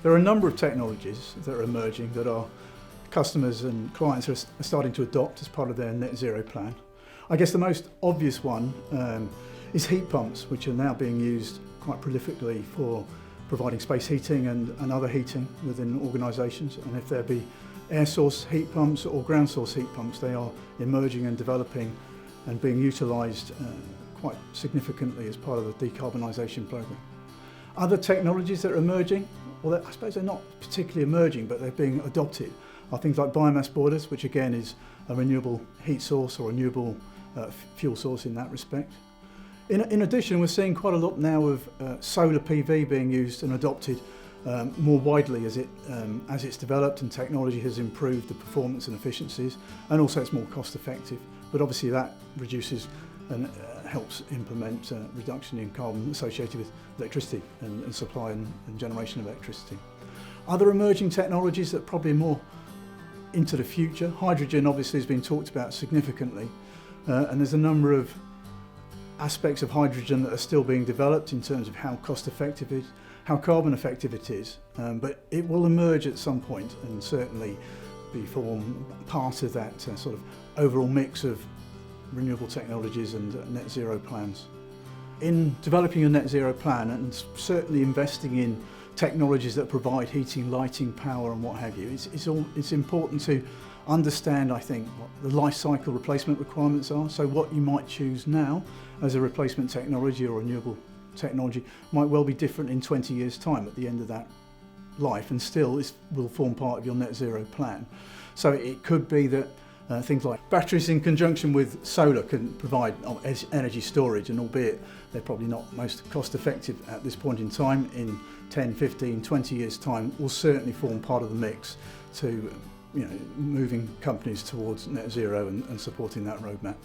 There are a number of technologies that are emerging that our customers and clients are starting to adopt as part of their net zero plan. I guess the most obvious one is heat pumps, which are now being used quite prolifically for providing space heating and other heating within organisations. And if there be air source heat pumps or ground source heat pumps, they are emerging and developing and being utilised quite significantly as part of the decarbonisation programme. Other technologies that are emerging, well, I suppose they're not particularly emerging, but they're being adopted, are things like biomass boilers, which again is a renewable heat source or renewable fuel source in that respect. In addition, we're seeing quite a lot now of solar PV being used and adopted more widely as it's developed and technology has improved the performance and efficiencies, and also it's more cost effective. But obviously that reduces and helps implement reduction in carbon associated with electricity and supply and generation of electricity. Other emerging technologies that probably are more into the future, hydrogen obviously has been talked about significantly, and there's a number of aspects of hydrogen that are still being developed in terms of how cost effective it is, how carbon effective it is, but it will emerge at some point and certainly form part of that sort of overall mix of renewable technologies and net zero plans. In developing a net zero plan and certainly investing in technologies that provide heating, lighting, power and what have you, it's important to understand, I think, what the life cycle replacement requirements are. So what you might choose now as a replacement technology or renewable technology might well be different in 20 years' time at the end of that life, and still will form part of your net zero plan. So it could be that things like batteries in conjunction with solar can provide energy storage, and albeit they're probably not most cost effective at this point in time, in 10, 15, 20 years time will certainly form part of the mix to moving companies towards net zero and supporting that roadmap.